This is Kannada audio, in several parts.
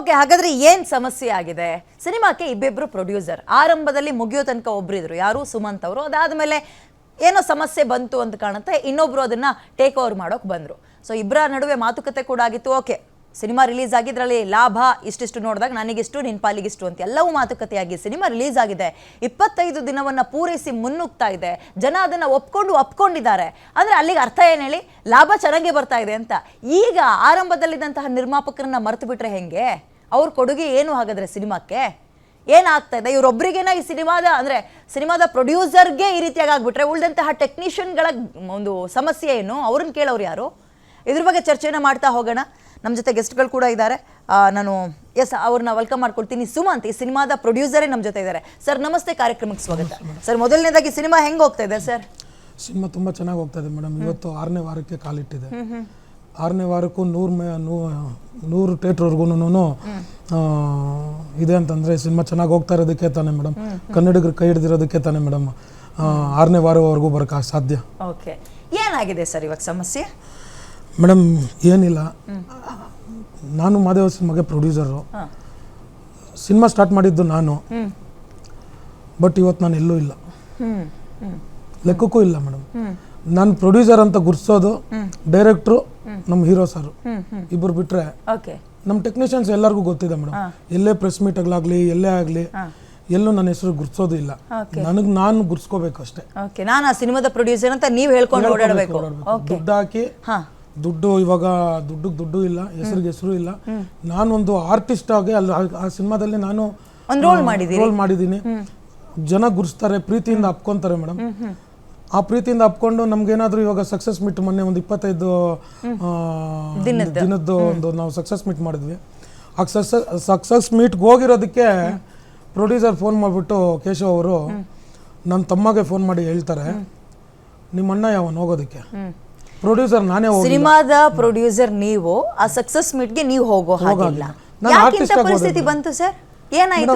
ಓಕೆ, ಹಾಗಾದ್ರೆ ಏನ್ ಸಮಸ್ಯೆ ಆಗಿದೆ? ಸಿನಿಮಾಕ್ಕೆ ಇಬ್ಬಿಬ್ರು ಪ್ರೊಡ್ಯೂಸರ್, ಆರಂಭದಲ್ಲಿ ಮುಗಿಯೋ ತನಕ ಒಬ್ರಿದ್ರು, ಯಾರು ಸುಮಂತ್ ಅವರು. ಅದಾದ್ಮೇಲೆ ಏನೋ ಸಮಸ್ಯೆ ಬಂತು ಅಂತ ಕಾಣುತ್ತೆ, ಇನ್ನೊಬ್ರು ಅದನ್ನ ಟೇಕ್ ಓವರ್ ಮಾಡೋಕೆ ಬಂದ್ರು. ಸೊ ಇಬ್ಬರ ನಡುವೆ ಮಾತುಕತೆ ಕೂಡ ಆಗಿತ್ತು. ಓಕೆ, ಸಿನಿಮಾ ರಿಲೀಸ್ ಆಗಿದ್ರಲ್ಲಿ ಲಾಭ ಇಷ್ಟಿಷ್ಟು ನೋಡಿದಾಗ ನನಗಿಷ್ಟು ನಿನ್ನ ಪಾಲಿಗಿಷ್ಟು ಅಂತ ಎಲ್ಲವೂ ಮಾತುಕತೆಯಾಗಿ ಸಿನಿಮಾ ರಿಲೀಸ್ ಆಗಿದೆ. 25 ದಿನವನ್ನು ಪೂರೈಸಿ ಮುನ್ನುಗ್ತಾ ಇದೆ. ಜನ ಅದನ್ನು ಒಪ್ಕೊಂಡಿದ್ದಾರೆ. ಅಂದರೆ ಅಲ್ಲಿಗೆ ಅರ್ಥ ಏನು ಹೇಳಿ? ಲಾಭ ಚೆನ್ನಾಗಿ ಬರ್ತಾ ಇದೆ ಅಂತ. ಈಗ ಆರಂಭದಲ್ಲಿದ್ದಂತಹ ನಿರ್ಮಾಪಕರನ್ನ ಮರೆತು ಬಿಟ್ರೆ ಹೆಂಗೆ? ಅವ್ರ ಕೊಡುಗೆ ಏನು ಹಾಗಾದ್ರೆ ಸಿನಿಮಾಕ್ಕೆ ಏನಾಗ್ತಾ ಇದೆ? ಇವರೊಬ್ಬರಿಗೇನ ಈ ಸಿನಿಮಾದ ಪ್ರೊಡ್ಯೂಸರ್ಗೆ ಈ ರೀತಿಯಾಗಿ ಆಗ್ಬಿಟ್ರೆ ಉಳಿದಂತಹ ಟೆಕ್ನಿಷಿಯನ್ಗಳ ಒಂದು ಸಮಸ್ಯೆ ಏನು? ಅವ್ರನ್ನ ಕೇಳೋರು ಯಾರು? ಇದ್ರ ಬಗ್ಗೆ ಚರ್ಚೆನ ಮಾಡ್ತಾ ಹೋಗೋಣ. ನಮ್ಮ ಜೊತೆ ಗೆಸ್ಟ್ಗಳು ಕೂಡ ಇದ್ದಾರೆ. ನಾನು ಅವ್ರನ್ನ ವೆಲ್ಕಮ್ ಮಾಡ್ಕೊಳ್ತೀನಿ. ಸುಮಂತ್, ಈ ಸಿನಿಮಾದ ಪ್ರೊಡ್ಯೂಸರೇ ನಮ್ಮ ಜೊತೆ ಇದ್ದಾರೆ. ಸರ್ ನಮಸ್ತೆ, ಕಾರ್ಯಕ್ರಮಕ್ಕೆ ಸ್ವಾಗತ. ಸರ್, ಮೊದಲನೇದಾಗಿ ಸಿನಿಮಾ ಹೆಂಗೆ ಹೋಗ್ತಾ ಇದೆ ಸರ್? ಸಿನಿಮಾ ತುಂಬ ಚೆನ್ನಾಗಿ ಹೋಗ್ತಾ ಇದೆ ಮೇಡಮ್. ಇವತ್ತು 6ನೇ ವಾರಕ್ಕೆ ಕಾಲಿಟ್ಟಿದೆ. 6ನೇ ವಾರಕ್ಕೂ 100 ಥಿಯೇಟ್ರ್ವರೆಗೂ ಇದೆ ಅಂತಂದರೆ ಸಿನಿಮಾ ಚೆನ್ನಾಗಿ ಹೋಗ್ತಾ ಇರೋದಕ್ಕೆ ತಾನೇ ಮೇಡಮ್, ಕನ್ನಡಿಗರು ಕೈ ಹಿಡಿದಿರೋದಕ್ಕೆ ತಾನೇ ಮೇಡಮ್ 6ನೇ ವಾರವರೆಗೂ ಬರೋಕ್ಕೆ ಸಾಧ್ಯ. ಓಕೆ, ಏನಾಗಿದೆ ಸರ್ ಇವಾಗ ಸಮಸ್ಯೆ? ಮೇಡಮ್ ಏನಿಲ್ಲ, ನಾನು ಮಾದೇವ ಸಿನಿಮಾಗೆ ಪ್ರೊಡ್ಯೂಸರು. ಸಿನಿಮಾ ಸ್ಟಾರ್ಟ್ ಮಾಡಿದ್ದು ನಾನು, ಬಟ್ ಇವತ್ತು ನಾನು ಎಲ್ಲೂ ಇಲ್ಲ, ಲೆಕ್ಕಕ್ಕೂ ಇಲ್ಲ ಮೇಡಮ್. ನಾನು ಪ್ರೊಡ್ಯೂಸರ್ ಅಂತ ಗುರ್ಸೋದು ಡೈರೆಕ್ಟ್ರು, ನಮ್ಮ ಹೀರೋ ಸರ್ ಇಬ್ಬರು ಬಿಟ್ರೆ ನಮ್ಮ ಟೆಕ್ನಿಷಿಯನ್ಸ್ ಎಲ್ಲರಿಗೂ ಗೊತ್ತಿದೆ ಮೇಡಮ್. ಎಲ್ಲೇ ಪ್ರೆಸ್ ಮೀಟ್ಗಳಾಗಲಿ ಎಲ್ಲೇ ಆಗಲಿ ಎಲ್ಲೂ ನನ್ನ ಹೆಸರು ಗುರ್ಸೋದು ಇಲ್ಲ. ನಾನು ಗುರ್ಸ್ಕೋಬೇಕು ಅಷ್ಟೇ. ನಾನು ಆ ಸಿನಿಮಾದ ಪ್ರೊಡ್ಯೂಸರ್ ಅಂತ ನೀವು ಹೇಳ್ಕೊಂಡು ಓಡಾಡಬೇಕು. ದುಡ್ಡು ಹಾಕಿ ಇವಾಗ ದುಡ್ಡು ಇಲ್ಲ, ಹೆಸರಿಗೆ ಹೆಸರು ಇಲ್ಲ. ನಾನೊಂದು ಆರ್ಟಿಸ್ಟ್ ಆಗಿ ಅಲ್ಲಿ ಆ ಸಿನಿಮಾದಲ್ಲಿ ನಾನು ರೋಲ್ ಮಾಡಿದ್ದೀನಿ. ಜನ ಗುರ್ಸ್ತಾರೆ, ಪ್ರೀತಿಯಿಂದ ಅಪ್ಕೊಂತಾರೆ ಮೇಡಮ್. ಆ ಪ್ರೀತಿಯಿಂದ ಅಪ್ಕೊಂಡು ನಮ್ಗೇನಾದ್ರೂ ಇವಾಗ ಸಕ್ಸಸ್ ಮೀಟ್ ಮೊನ್ನೆ ಒಂದು 25 ದಿನದ್ದು ಒಂದು ನಾವು ಸಕ್ಸಸ್ ಮೀಟ್ ಮಾಡಿದ್ವಿ. ಆ ಸಕ್ಸಸ್ ಮೀಟ್ಗೆ ಹೋಗಿರೋದಕ್ಕೆ ಪ್ರೊಡ್ಯೂಸರ್ ಫೋನ್ ಮಾಡಿಬಿಟ್ಟು ಕೇಶವ್ ಅವರು ನನ್ನ ತಮ್ಮಗೆ ಫೋನ್ ಮಾಡಿ ಹೇಳ್ತಾರೆ, ನಿಮ್ಮ ಅಣ್ಣ ಯಾವನ್ ಹೋಗೋದಕ್ಕೆ? ಪ್ರೊಡ್ಯೂಸರ್ ನಾನೇ ಹೋಗಿ. ಸಿನಿಮಾದ ಪ್ರೊಡ್ಯೂಸರ್ ನೀವು, ಆ ಸಕ್ಸಸ್ ಮೀಟ್ಗೆ ನೀವು ಹೋಗೋ ಹಾಗಿಲ್ಲ. ಯಾಕಿಂತ ಪರಿಸ್ಥಿತಿ ಬಂತು ಸರ್? ಏನಾಯ್ತು?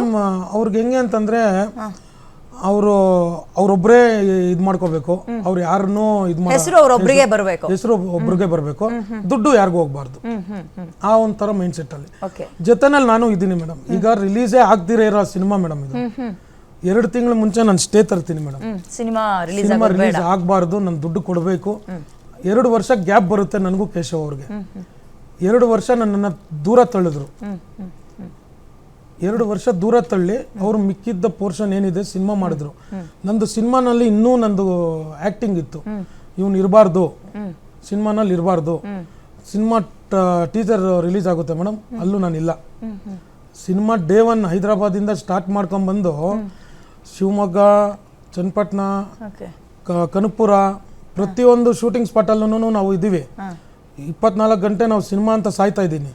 ಅವ್ರಿಗೆ ಹೆಂಗೆ ಅಂತಂದ್ರೆ ಅವ್ರೊಬ್ಬರೇ ಇದು ಮಾಡ್ಕೋಬೇಕು, ಅವ್ರು ಯಾರನ್ನೂ ಹೆಸರು ಒಬ್ರಿಗೆ ಬರಬೇಕು, ದುಡ್ಡು ಯಾರಿಗೂ ಹೋಗ್ಬಾರ್ದು. ಆ ಒಂಥರ ಮೈಂಡ್ ಸೆಟ್ ಅಲ್ಲಿ ಜೊತೆನಲ್ಲಿ ನಾನು ಇದ್ದೀನಿ ಮೇಡಮ್. ಈಗ ರಿಲೀಸೇ ಆಗ್ದಿರೇ ಇರೋ ಸಿನಿಮಾ ಮೇಡಮ್ ಇದು. 2 ತಿಂಗಳ ಮುಂಚೆ ನಾನು ಸ್ಟೇ ತರ್ತೀನಿ ಮೇಡಮ್. ಸಿನಿಮಾ ರಿಲೀಸ್ ಆಗ್ಬಾರ್ದು, ನಾನು ದುಡ್ಡು ಕೊಡಬೇಕು. 2 ವರ್ಷ ಗ್ಯಾಪ್ ಬರುತ್ತೆ ನನಗೂ ಕೇಶವ್ ಅವ್ರಿಗೆ. 2 ವರ್ಷ ನನ್ನನ್ನು ದೂರ ತಳ್ಳಿದ್ರು. 2 ವರ್ಷ ದೂರ ತಳ್ಳಿ ಅವರು ಮಿಕ್ಕಿದ್ದ ಪೋರ್ಷನ್ ಏನಿದೆ ಸಿನಿಮಾ ಮಾಡಿದ್ರು. ನಂದು ಸಿನಿಮಾನಲ್ಲಿ ಇನ್ನೂ ನಂದು ಆಕ್ಟಿಂಗ್ ಇತ್ತು. ಇವನು ಇರಬಾರ್ದು, ಸಿನಿಮಾನಲ್ಲಿ ಇರಬಾರ್ದು. ಸಿನಿಮಾ ಟೀಸರ್ ರಿಲೀಸ್ ಆಗುತ್ತೆ ಮೇಡಮ್, ಅಲ್ಲೂ ನಾನಿಲ್ಲ. ಸಿನಿಮಾ ಡೇ 1 ಹೈದರಾಬಾದಿಂದ ಸ್ಟಾರ್ಟ್ ಮಾಡ್ಕೊಂಡ್ಬಂದು ಶಿವಮೊಗ್ಗ, ಚನ್ನಪಟ್ಟಣ, ಕನಕಪುರ ಪ್ರತಿಯೊಂದು ಶೂಟಿಂಗ್ ಸ್ಪಾಟಲ್ಲೂ ನಾವು ಇದ್ದೀವಿ. 24 ಗಂಟೆ ನಾವು ಸಿನಿಮಾ ಅಂತ ಸಾಯ್ತಾ ಇದ್ದೀನಿ.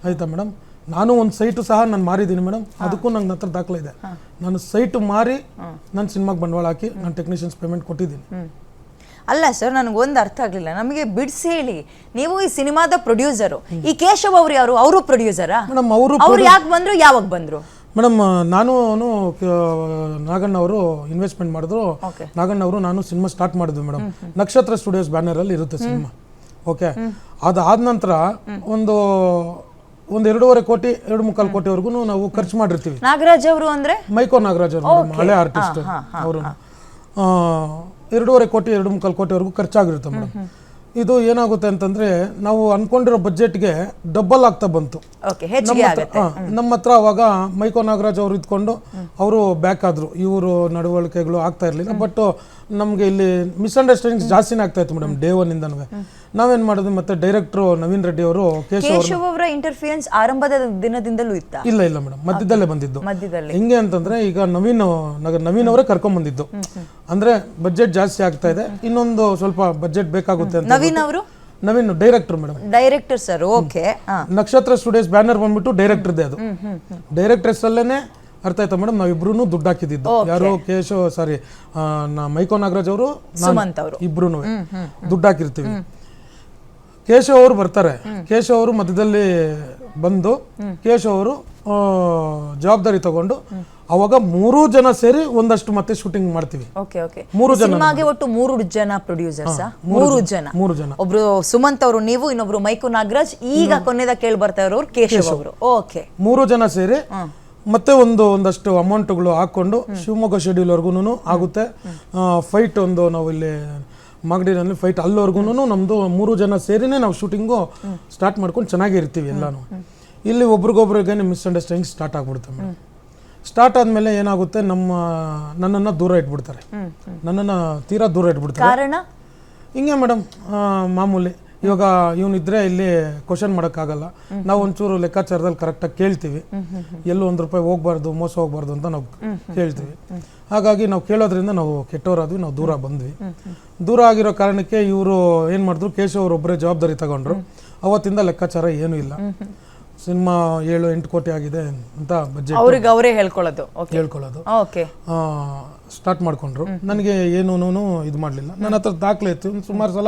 ಆಯ್ತಾ ಮೇಡಮ್? ನಾನು ಒಂದು ಸೈಟು ಸಹ ನಾನು ಮಾರಿದ್ದೀನಿ ಮೇಡಮ್. ಅದಕ್ಕೂ ನಂಗೆ ಹತ್ರ ದಾಖಲೆ ಇದೆ. ನಾನು ಸೈಟು ಮಾರಿ ನಾನು ಸಿನಿಮಾಗೆ ಬಂಡವಾಳ ಹಾಕಿ ನಾನು ಟೆಕ್ನಿಷಿಯನ್ಸ್ ಪೇಮೆಂಟ್ ಕೊಟ್ಟಿದ್ದೀನಿ. ಅಲ್ಲ ಸರ್, ನನಗೊಂದು ಅರ್ಥ ಆಗಲಿಲ್ಲ. ನಮಗೆ ಬಿಡಿಸಿ ಹೇಳಿ, ನೀವು ಈ ಸಿನಿಮಾದ ಪ್ರೊಡ್ಯೂಸರು, ಈ ಕೇಶವ್ ಅವರು ಯಾರು? ಅವರು ಪ್ರೊಡ್ಯೂಸರಾ ಮೇಡಮ್? ಅವರು ಯಾಕೆ ಬಂದ್ರು, ಯಾವಾಗ ಬಂದ್ರು ಮೇಡಮ್? ನಾನು ನಾಗಣ್ಣ ಅವರು ಇನ್ವೆಸ್ಟ್ಮೆಂಟ್ ಮಾಡಿದ್ರು. ನಾಗಣ್ಣ ಅವರು ನಾನು ಸಿನಿಮಾ ಸ್ಟಾರ್ಟ್ ಮಾಡಿದ್ವಿ ಮೇಡಮ್. ನಕ್ಷತ್ರ ಸ್ಟುಡಿಯೋಸ್ ಬ್ಯಾನರ್ ಅಲ್ಲಿ ಇರುತ್ತೆ ಸಿನಿಮಾ. ಓಕೆ, ಅದಾದ ನಂತರ ಒಂದು 2.25 ಕೋಟಿ 2.25 ಕೋಟಿವರೆಗೂ ನಾವು ಖರ್ಚು ಮಾಡಿರ್ತೀವಿ. ನಾಗರಾಜ್ ಅವರು ಅಂದ್ರೆ ಮೈಕೋ ನಾಗರಾಜ್ ಅವರು ಹಳೆ ಆರ್ಟಿಸ್ಟ್ ಅವರು. 2.25 ಕೋಟಿ 2.25 ಕೋಟಿವರೆಗೂ ಖರ್ಚಾಗಿರುತ್ತೆ ಮೇಡಮ್. ಇದು ಏನಾಗುತ್ತೆ ಅಂತಂದ್ರೆ ನಾವು ಅನ್ಕೊಂಡಿರೋ ಬಜೆಟ್ಗೆ ಡಬಲ್ ಆಗ್ತಾ ಬಂತು. ನಮ್ಮ ಹತ್ರ ಅವಾಗ ಮೈಕೋ ನಾಗರಾಜ್ ಅವರು ಇದ್ಕೊಂಡು ಅವರು ಬ್ಯಾಕ್ ಆದ್ರು. ಇವರು ನಡವಳಿಕೆಗಳು ಆಗ್ತಾ ಇರಲಿಲ್ಲ. ಬಟ್ ನಮ್ಗೆ ಇಲ್ಲಿ ಮಿಸ್ಅಂಡರ್ಸ್ಟ್ಯಾಂಡಿಂಗ್ಸ್ ಜಾಸ್ತಿನೇ ಆಗ್ತಾ ಇತ್ತು ಮೇಡಮ್ ಡೇ 1 ಇಂದನೂ. ನಾವೇನ್ ಮಾಡಿದ್ವಿ, ಮತ್ತೆ ಡೈರೆಕ್ಟರ್ ನವೀನ್ ರೆಡ್ಡಿ ಅವರು ಕೇಶವ್ ಅವರ ಇಂಟರ್ಫಿಯರೆನ್ಸ್ ಆರಂಭದ ದಿನದಿಂದಲೂ ಇತ್ತ? ಇಲ್ಲ ಮೇಡಮ್, ಮಧ್ಯದಲ್ಲೇ ಬಂದಿದ್ದು. ಹೆಂಗೆ ಅಂತಂದ್ರೆ ಈಗ ನವೀನ್ ಅವರೇ ಕರ್ಕೊಂಡ್ ಬಂದಿದ್ದು. ಅಂದ್ರೆ ಬಜೆಟ್ ಜಾಸ್ತಿ ಆಗ್ತಾ ಇದೆ, ಇನ್ನೊಂದು ಸ್ವಲ್ಪ ಬಜೆಟ್ ಬೇಕಾಗುತ್ತೆ ಅಂತ. Naveen director madam. Director sir, okay. ನಕ್ಷತ್ರ ಸ್ಟುಡಿಯೋಸ್ ಬ್ಯಾನರ್ ಬಂದ್ಬಿಟ್ಟು ಡೈರೆಕ್ಟರ್ ಇದೆ. ಅದು ಡೈರೆಕ್ಟರ್ಸ್ ಅಲ್ಲೇನೆ ಅರ್ಥ ಆಯ್ತಾ ಮೇಡಮ್? ನಾವಿಬ್ರು ದುಡ್ಡು ಹಾಕಿದ್ದು. ಯಾರು ಮೈಕೋ ನಾಗರಾಜ್ ಅವರು, ಇಬ್ರು ದುಡ್ಡು ಹಾಕಿರ್ತೀವಿ. ಕೇಶವ್ ಅವರು ಬರ್ತಾರೆ. ಕೇಶವ್ ಅವರು ಮಧ್ಯದಲ್ಲಿ ಬಂದು ಕೇಶವ್ ಅವರು ಜವಾಬ್ದಾರಿ ತಗೊಂಡು ಅವಾಗ 3 ಜನ ಸೇರಿ ಒಂದಷ್ಟು ಮತ್ತೆ ಶೂಟಿಂಗ್ ಮಾಡ್ತೀವಿ. Okay okay. ಸಿನಿಮಾಗೆ ಒಟ್ಟು 3 ಜನ ಪ್ರೊಡ್ಯೂಸರ್ಸ್. 3 ಜನ. ಒಬ್ರು ಸುಮಂತ್ ಅವರು, ನೀವು, ಇನ್ನೊಬ್ರು ಮೈಕು ನಾಗರಾಜ್, ಈಗ ಕೊನೆದ ಕೇಳಿ ಬರ್ತಾ ಇರೋರು ಕೇಶವ್ ಅವರು. ಓಕೆ. 3 ಜನ ಸೇರಿ ಮತ್ತೆ ಒಂದಷ್ಟು ಅಮೌಂಟ್ಗಳು ಹಾಕೊಂಡು ಶಿವಮೊಗ್ಗ ಶೆಡ್ಯೂಲ್ ವರ್ಗೂನು ಆಗುತ್ತೆ. ಫೈಟ್ ನಾವು ಇಲ್ಲಿ ಮಾಗಡಿನಲ್ಲಿ ಫೈಟ್ ಅಲ್ಲಿವರೆಗೂ ನಮ್ದು 3 ಜನ ಸೇರಿನೇ ನಾವು ಶೂಟಿಂಗು ಸ್ಟಾರ್ಟ್ ಮಾಡ್ಕೊಂಡು ಚೆನ್ನಾಗಿರ್ತೀವಿ ಎಲ್ಲಾನು. ಇಲ್ಲಿ ಒಬ್ರಿಗೊಬ್ರಿಗೆ ಮಿಸ್ಅಂಡರ್ಸ್ಟ್ಯಾಂಡಿಂಗ್ ಸ್ಟಾರ್ಟ್ ಆಗ್ಬಿಡುತ್ತೆ ಮೇಡಮ್. ಸ್ಟಾರ್ಟ್ ಆದ್ಮೇಲೆ ಏನಾಗುತ್ತೆ, ನನ್ನನ್ನು ದೂರ ಇಟ್ಬಿಡ್ತಾರೆ, ನನ್ನನ್ನು ತೀರಾ ದೂರ ಇಟ್ಬಿಡ್ತಾರೆ. ಕಾರಣ ಹಿಂಗೆ ಮೇಡಮ್, ಮಾಮೂಲಿ. ಇವಾಗ ಇವನಿದ್ರೆ ಇಲ್ಲಿ ಕ್ವಶನ್ ಮಾಡೋಕ್ಕಾಗಲ್ಲ. ನಾವು ಒಂಚೂರು ಲೆಕ್ಕಾಚಾರದಲ್ಲಿ ಕರೆಕ್ಟಾಗಿ ಕೇಳ್ತೀವಿ, ಎಲ್ಲೂ ₹1 ಹೋಗ್ಬಾರ್ದು, ಮೋಸ ಹೋಗ್ಬಾರ್ದು ಅಂತ ನಾವು ಕೇಳ್ತೀವಿ. ಹಾಗಾಗಿ ನಾವು ಕೇಳೋದ್ರಿಂದ ನಾವು ಕೆಟ್ಟವರಾದ್ವಿ, ನಾವು ದೂರ ಬಂದ್ವಿ. ದೂರ ಆಗಿರೋ ಕಾರಣಕ್ಕೆ ಇವರು ಏನು ಮಾಡಿದ್ರು, ಕೇಶವ್ ಅವರೊಬ್ಬರೇ ಜವಾಬ್ದಾರಿ ತಗೊಂಡ್ರು. ಅವತ್ತಿಂದ ಲೆಕ್ಕಾಚಾರ ಏನೂ ಇಲ್ಲ. ಸಿನಿಮಾ 7-8 ಕೋಟಿ ಆಗಿದೆ ಅಂತ ಬಜೆಟ್ ಅವ್ರಿಗೆ ಅವರೇ ಹೇಳ್ಕೊಳ್ಳೋದು ಸ್ಟಾರ್ಟ್ ಮಾಡ್ಕೊಂಡ್ರು. ನನಗೆ ಏನೂ ಇದು ಮಾಡಲಿಲ್ಲ. ನನ್ನ ಹತ್ರ ದಾಖಲೆ ಇತ್ತು. ಸುಮಾರು ಸಲ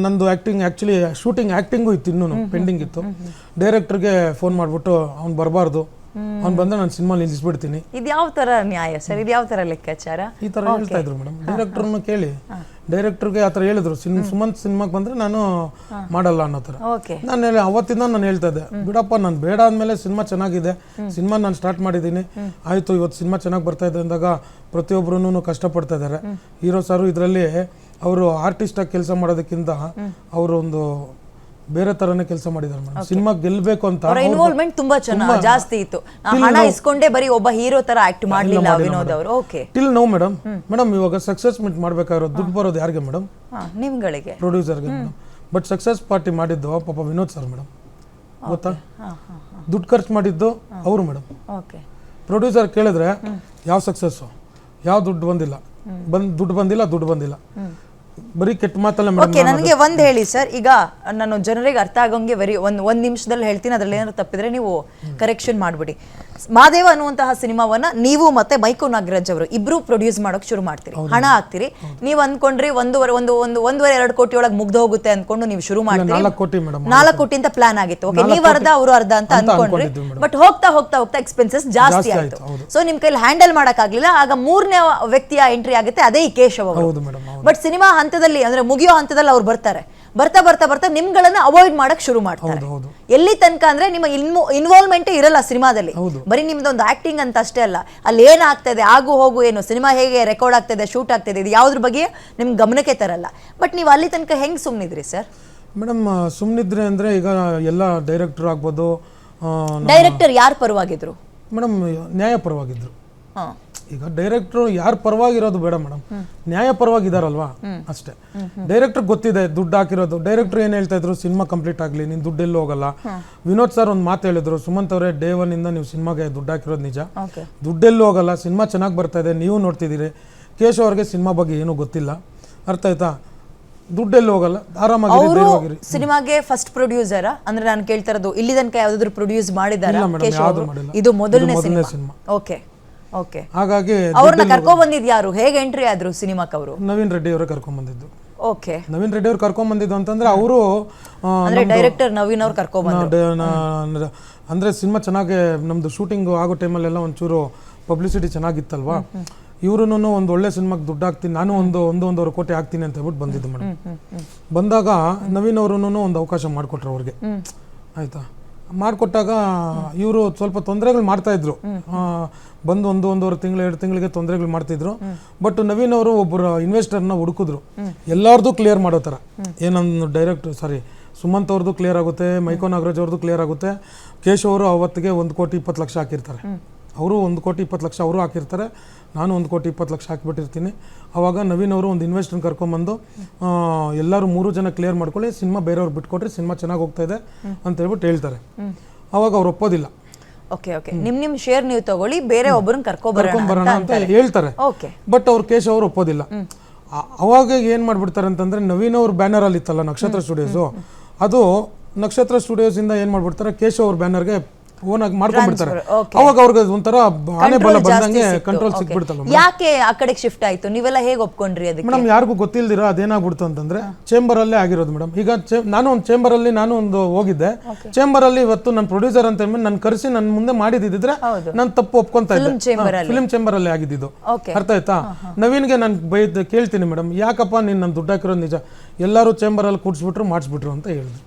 ನಂದು ಆ್ಯಕ್ಚುಲಿ ಶೂಟಿಂಗ್ ಆ್ಯಕ್ಟಿಂಗು ಇತ್ತು, ಇನ್ನೂ ಪೆಂಡಿಂಗ್ ಇತ್ತು. ಡೈರೆಕ್ಟರ್ಗೆ ಫೋನ್ ಮಾಡಿಬಿಟ್ಟು ಅವ್ನು ಬರಬಾರ್ದು, ಅವ್ನು ಬಂದರೆ ನಾನು ಸಿನಿಮಾ ನಿಲ್ಲಿಸ್ಬಿಡ್ತೀನಿ. ಇದು ಯಾವ ಥರ ನ್ಯಾಯ ಸರ್? ಇದು ಯಾವ ಥರ ಲೆಕ್ಕಾಚಾರ? ಈ ಥರ ಹೇಳ್ತಾ ಇದ್ರು ಮೇಡಮ್. ಡೈರೆಕ್ಟರ್ನು ಕೇಳಿ ಡೈರೆಕ್ಟರ್ಗೆ ಆ ಥರ ಹೇಳಿದ್ರು, ಸುಮಂತ್ ಸಿನಿಮಾಗೆ ಬಂದರೆ ನಾನು ಮಾಡಲ್ಲ ಅನ್ನೋ ಥರ. ನಾನು ಅವತ್ತಿಂದ ನಾನು ಹೇಳ್ತಾ ಇದ್ದೆ, ಬಿಡಪ್ಪ, ನಾನು ಬೇಡ ಅಂದಮೇಲೆ ಸಿನಿಮಾ ಚೆನ್ನಾಗಿದೆ, ಸಿನಿಮಾ ನಾನು ಸ್ಟಾರ್ಟ್ ಮಾಡಿದ್ದೀನಿ, ಆಯಿತು, ಇವತ್ತು ಸಿನಿಮಾ ಚೆನ್ನಾಗಿ ಬರ್ತಾ ಇದೆ ಅಂದಾಗ ಪ್ರತಿಯೊಬ್ಬರೂ ಕಷ್ಟಪಡ್ತಾ ಇದ್ದಾರೆ. ಹೀರೋ ಸಾರು ಇದರಲ್ಲಿ ಅವರು ಆರ್ಟಿಸ್ಟಾಗಿ ಕೆಲಸ ಮಾಡೋದಕ್ಕಿಂತ ಅವರು ಒಂದು ಬೇರೆ ತರನೇ ಕೆಲಸ ಮಾಡಿದ್ದಾರೆ ಮೇಡಮ್. ಸಿನಿಮಾ ಗೆಲ್ಬೇಕು ಅಂತ ಇನ್ವಾಲ್ವ್ಮೆಂಟ್ ತುಂಬಾ ಚೆನ್ನಾಗಿ ಜಾಸ್ತಿ ಇತ್ತು. ಹಣ ಇಸ್ಕೊಂಡೇ ಬರೀ ಒಬ್ಬ ಹೀರೋ ತರ ಆಕ್ಟ್ ಮಾಡಲಿಲ್ಲ ವಿನೋದ್ ಅವರು. ಓಕೆ. Till no madam. ಇವಾಗ ಸಕ್ಸಸ್ ಮೀಟ್ ಮಾಡ್ಬೇಕಾಗಿರೋದು ದುಡ್ಡು ಬರೋದು ಯಾರಿಗೆ ಮೇಡಮ್? ನಿಮ್ಗಳಿಗೆ, ಪ್ರೊಡ್ಯೂಸರ್ಗೆ ಮೇಡಮ್. ಬಟ್ ಸಕ್ಸಸ್ ಪಾರ್ಟಿ ಮಾಡಿದ್ದು ಪಾಪ ವಿನೋದ್ ಸರ್ ಮೇಡಮ್, ಗೊತ್ತಾ? ದುಡ್ಡು ಖರ್ಚು ಮಾಡಿದ್ದು ಅವರು ಮೇಡಮ್. ಓಕೆ. ಪ್ರೊಡ್ಯೂಸರ್ ಕೇಳಿದ್ರೆ ಯಾವ ಸಕ್ಸಸ್ಸು, ಯಾವ ದುಡ್ಡು ಬಂದಿಲ್ಲ, ದುಡ್ಡು ಬಂದಿಲ್ಲ, ಬರೀ ಕೆಟ್ಟ ಮಾತಲ್ಲ ಮೇಡಮ್. ಓಕೆ, ನನಗೆ ಒಂದು ಹೇಳಿ ಸರ್. ಈಗ ನಾನು ಜನರಿಗೆ ಅರ್ಥ ಆಗೋಂಗೆ ಒಂದು ನಿಮಿಷದಲ್ಲಿ ಹೇಳ್ತೀನಿ, ಅದ್ರಲ್ಲಿ ಏನಾದ್ರು ತಪ್ಪಿದ್ರೆ ನೀವು ಕರೆಕ್ಷನ್ ಮಾಡ್ಬಿಡಿ. ಮಾದೇವ ಅನ್ನುವಂತಹ ಸಿನಿಮಾವನ್ನ ನೀವು ಮತ್ತೆ ಮೈಕು ನಾಗರಾಜ್ ಅವರು ಇಬ್ರು ಪ್ರೊಡ್ಯೂಸ್ ಮಾಡೋಕೆ ಶುರು ಮಾಡ್ತೀರಿ, ಹಣ ಹಾಕ್ತಿರಿ. ನೀವು ಅಂದ್ಕೊಂಡ್ರಿ 1.5-2 ಕೋಟಿ ಒಳಗೆ ಮುಗ್ದು ಹೋಗುತ್ತೆ ಅನ್ಕೊಂಡು ನೀವು ಶುರು ಮಾಡ್ತೀರಿ. 4 ಕೋಟಿ ಅಂತ ಪ್ಲಾನ್ ಆಗಿತ್ತು. ಓಕೆ, ನೀವು ಅರ್ಧ ಅವರು ಅರ್ಧ ಅಂತ ಅನ್ಕೊಂಡ್ರಿ. ಬಟ್ ಹೋಗ್ತಾ ಎಕ್ಸ್ಪೆನ್ಸಸ್ ಜಾಸ್ತಿ ಆಯ್ತು. ಸೊ ನಿಮ್ ಕೈಲಿ ಹ್ಯಾಂಡಲ್ ಮಾಡಕ್ ಆಗ್ಲಿಲ್ಲ. ಆಗ 3ನೇ ವ್ಯಕ್ತಿಯ ಎಂಟ್ರಿ ಆಗುತ್ತೆ, ಅದೇ ಈ ಕೇಶವ್ ಅವರು. ಬಟ್ ಸಿನಿಮಾ ಹಂತದಲ್ಲಿ, ಅಂದ್ರೆ ಮುಗಿಯೋ ಹಂತದಲ್ಲಿ ಅವ್ರು ಬರ್ತಾರೆ. ಬರ್ತಾ ನಿಮ್ಗಳನ್ನ ಅವಾಯ್ಡ್ ಮಾಡಕ್ ಶುರು ಮಾಡ್ತಾರೆ. ಎಲ್ಲಿ ತನಕ ಅಂದ್ರೆ ನಿಮ್ಮ ಇನ್ವಾಲ್ವ್ಮೆಂಟ್ ಇರಲ್ಲ ಸಿನಿಮಾದಲ್ಲಿ. ಬರೀ ನಿಮ್ದೊಂದು ಆಕ್ಟಿಂಗ್ ಅಂತ ಅಷ್ಟೇ ಅಲ್ಲ, ಅಲ್ಲಿ ಏನಾಗ್ತಾ ಇದೆ, ಆಗು ಹೋಗು ಏನು, ಸಿನಿಮಾ ಹೇಗೆ ರೆಕಾರ್ಡ್ ಆಗ್ತಾ ಇದೆ, ಶೂಟ್ ಆಗ್ತಾ ಇದೆ, ಇದು ಯಾವ್ದ್ರ ಬಗ್ಗೆ ನಿಮ್ ಗಮನಕ್ಕೆ ತರಲ್ಲ. ಬಟ್ ನೀವು ಅಲ್ಲಿ ತನಕ ಹೆಂಗ್ ಸುಮ್ನಿದ್ರಿ ಸರ್? ಮೇಡಮ್, ಸುಮ್ನಿದ್ರೆ ಅಂದ್ರೆ ಈಗ ಎಲ್ಲ ಡೈರೆಕ್ಟರ್ ಆಗ್ಬೋದು. ಡೈರೆಕ್ಟರ್ ಯಾರ ಪರವಾಗಿದ್ರು ಮೇಡಮ್? ನ್ಯಾಯ ಪರವಾಗಿದ್ರು. ಈಗ ಡೈರೆಕ್ಟರ್ ಯಾರು ಪರವಾಗಿರೋದು ಬೇಡ ಮೇಡಮ್, ನ್ಯಾಯ ಪರವಾಗಿದಾರಲ್ವಾ ಅಷ್ಟೇ. ಡೈರೆಕ್ಟರ್ ಗೊತ್ತಿದೆ ದುಡ್ಡು ಹಾಕಿರೋದು. ಡೈರೆಕ್ಟರ್ ಏನ್ ಹೇಳ್ತಾ ಇದ್ರು, ಸಿನಿಮಾ ಕಂಪ್ಲೀಟ್ ಆಗ್ಲಿ, ನೀನ್ ದುಡ್ಡೆಲ್ಲೂ ಹೋಗಲ್ಲ. ವಿನೋದ್ ಸರ್ ಒಂದು ಮಾತು ಹೇಳಿದ್ರು, ಸುಮಂತ್ ಅವರೇ, ಡೇ 1 ಇಂದ ನೀವು ಸಿನಿಮಾಗೆ ದುಡ್ಡು ಹಾಕಿರೋದು ನಿಜ, ದುಡ್ಡೆಲ್ಲೂ ಹೋಗಲ್ಲ, ಸಿನಿಮಾ ಚೆನ್ನಾಗಿ ಬರ್ತಾ ಇದೆ, ನೀವು ನೋಡ್ತಿದ್ದೀರಿ. ಕೇಶವ್ ಅವ್ರಿಗೆ ಸಿನಿಮಾ ಬಗ್ಗೆ ಏನೂ ಗೊತ್ತಿಲ್ಲ, ಅರ್ಥ ಆಯ್ತಾ? ದುಡ್ಡೆಲ್ಲೂ ಹೋಗಲ್ಲ, ಆರಾಮಾಗಿ ಸಿನಿಮಾಗೆ ಫಸ್ಟ್ ಪ್ರೊಡ್ಯೂಸರ್ ಅಂದ್ರೆ ನಾನು ಕೇಳ್ತಾ ಇರೋದು, ಇಲ್ಲಿ ತನಕ ಯಾವ್ದಾದ್ರು ಪ್ರೊಡ್ಯೂಸ್ ಮಾಡಿದಾರಾ ಕೇಶವ್? ಇದು ಮೊದಲನೇ ಸಿನಿಮಾ. Okay okay. ಹಾಗಾಗಿ ಅವ್ರನ್ನ ಕರ್ಕೊಂಡ್ ಬಂದಿದ್ ಯಾರು? ಹೇಗೆ ಎಂಟ್ರಿ ಆದ್ರು ಸಿನಿಮಾಕ್ಕೆ ಅವರು? ನವೀನ್ ರೆಡ್ಡಿ ಅವರೇ ಕರ್ಕೊಂಡ್ ಬಂದಿದ್ದು. ಓಕೆ. ನವೀನ್ ರೆಡ್ಡಿ ಅವ್ರು ಕರ್ಕೊಂಡ್ ಬಂದಿದ್ದು ಅಂತಂದ್ರೆ ಅವರು ಡೈರೆಕ್ಟರ್ ನವೀನ್ ಅವ್ರು ಕರ್ಕೊಂಡ್ ಅಂದ್ರೆ ಸಿನಿಮಾ ಚೆನ್ನಾಗಿ ನಮ್ದು ಶೂಟಿಂಗ್ ಆಗೋ ಟೈಮಲ್ಲೆಲ್ಲ ಒಂಚೂರು ಪಬ್ಲಿಸಿಟಿ ಚೆನ್ನಾಗಿತ್ತಲ್ವಾ, ಇವ್ರು ಒಂದು ಒಳ್ಳೆ ಸಿನಿಮಾಗೆ ದುಡ್ಡು ಹಾಕ್ತೀನಿ, ನಾನು ಒಂದೂವರೆ ಕೋಟಿ ಹಾಕ್ತೀನಿ ಅಂತ ಹೇಳ್ಬಿಟ್ಟು ಬಂದಿದ್ದು ಮೇಡಮ್. ಬಂದಾಗ ನವೀನ್ ಅವರು ಒಂದು ಅವಕಾಶ ಮಾಡಿಕೊಟ್ರು ಅವ್ರಿಗೆ, ಆಯ್ತಾ? ಮಾಡಿಕೊಟ್ಟಾಗ ಇವರು ಸ್ವಲ್ಪ ತೊಂದರೆಗಳು ಮಾಡ್ತಾ ಇದ್ರು. ಬಂದು 1-1.5 ತಿಂಗಳು 2 ತಿಂಗಳಿಗೆ ತೊಂದರೆಗಳು ಮಾಡ್ತಿದ್ರು. ಬಟ್ ನವೀನ್ ಅವರು ಒಬ್ಬರು ಇನ್ವೆಸ್ಟರ್ನ ಹುಡುಕಿದ್ರು, ಎಲ್ಲಾರ್ದು ಕ್ಲಿಯರ್ ಮಾಡೋ ಥರ. ಸುಮಂತ್ ಅವ್ರದ್ದು ಕ್ಲಿಯರ್ ಆಗುತ್ತೆ, ಮೈಕೋ ನಾಗರಾಜ್ ಅವ್ರದ್ದು ಕ್ಲಿಯರ್ ಆಗುತ್ತೆ. ಕೇಶವ್ ಅವರು ಅವತ್ತಿಗೆ 1,20,00,000 ಹಾಕಿರ್ತಾರೆ. ಅವರು 1,20,00,000 ಅವರು ಹಾಕಿರ್ತಾರೆ, ನಾನು 1,20,00,000 ಹಾಕಿಬಿಟ್ಟಿರ್ತೀನಿ. ಆವಾಗ ನವೀನ್ ಅವರು ಒಂದು ಇನ್ವೆಸ್ಟರ್ ಕರ್ಕೊಂಬಂದು ಎಲ್ಲರೂ 3 ಜನ ಕ್ಲಿಯರ್ ಮಾಡ್ಕೊಳ್ಳಿ, ಸಿನಿಮಾ ಬೇರೆಯವ್ರು ಬಿಟ್ಕೊಟ್ರಿ, ಸಿನಿಮಾ ಚೆನ್ನಾಗಿ ಹೋಗ್ತಾ ಇದೆ ಅಂತ ಹೇಳ್ಬಿಟ್ಟು ಹೇಳ್ತಾರೆ. ಅವಾಗ ಅವ್ರು ಒಪ್ಪೋದಿಲ್ಲ. ಓಕೆ ಓಕೆ, ನಿಮ್ ಶೇರ್ ನೀವು ತಗೊಳ್ಳಿ, ಬೇರೆ ಒಬ್ಬರನ್ನ ಕರ್ಕೊಂಬರೋಣ ಅಂತ ಹೇಳ್ತಾರೆ. ಬಟ್ ಅವ್ರು ಕೇಶವ್ ಅವರು ಒಪ್ಪೋದಿಲ್ಲ. ಅವಾಗ ಏನ್ ಮಾಡ್ಬಿಡ್ತಾರೆ ಅಂತಂದ್ರೆ, ನವೀನ್ ಅವ್ರ ಬ್ಯಾನರ್ ಅಲ್ಲಿ ಇತ್ತಲ್ಲ ನಕ್ಷತ್ರ ಸ್ಟುಡಿಯೋಸ್, ಅದು ನಕ್ಷತ್ರ ಸ್ಟುಡಿಯೋಸ್ ಇಂದ ಏನ್ ಮಾಡ್ಬಿಡ್ತಾರೆ, ಕೇಶವ್ ಅವ್ರ ಬ್ಯಾನರ್ಗೆ ಓನ್ ಆಗಿ ಮಾಡ್ಕೊಂಡ್ಬಿಡ್ತಾರೆ. okay. ಅವಾಗ ಅವ್ರಿಗೆ ಒಂಥರ ಆನೆ ಬಲ Control ಬಂದಂಗೆ ಜಾಸ್ತಿ ಸಿಕ್ತು. Control Okay. ಸಿಕ್ಬಿಡ್ತಲ್ಲ. ಯಾಕೆ ಆ ಕಡೆಗೆ ಶಿಫ್ಟ್ ಆಯ್ತು? ನೀವೆಲ್ಲ ಹೇಗೆ ಒಪ್ಕೊಂಡ್ರಿ ಅದಕ್ಕೆ? ಮೇಡಮ್ ಯಾರಿಗೂ ಗೊತ್ತಿಲ್ದಿರ ಅದೇನಾಗ್ಬಿಡ್ತು ಅಂತಂದ್ರೆ ಚೇಂಬರ್ ಅಲ್ಲೇ ಆಗಿರೋದು ಮೇಡಮ್. ಈಗ ನಾನು ಒಂದು ಚೇಂಬರ್ ಅಲ್ಲಿ ಹೋಗಿದ್ದೆ. ಚೇಂಬರ್ ಅಲ್ಲಿ ಇವತ್ತು ನನ್ನ ಪ್ರೊಡ್ಯೂಸರ್ ಅಂತ ಹೇಳಿ ನನ್ನ ಕರೆಸಿ ನನ್ನ ಮುಂದೆ ಮಾಡಿದಿದ್ರೆ ನಾನು ತಪ್ಪು ಒಪ್ಕೊಂತ ಇದ್ದೆ. ಫಿಲ್ಮ್ ಚೇಂಬರ್ ಅಲ್ಲಿ ಆಗಿದ್ದು. Okay. ಅರ್ಥ ಆಯ್ತಾ? ನವೀನ್ಗೆ ನಾನು ಕೇಳ್ತೀನಿ ಮೇಡಮ್, ಯಾಕಪ್ಪ ನೀನ್ ನನ್ನ ದುಡ್ಡು ಹಾಕಿರೋದು ನಿಜ, ಎಲ್ಲರೂ ಚೇಂಬರ್ ಅಲ್ಲಿ ಕೂಡ್ಸ್ಬಿಟ್ರು ಮಾಡಿಸ್ಬಿಟ್ರು ಅಂತ ಹೇಳಿದ್ರು.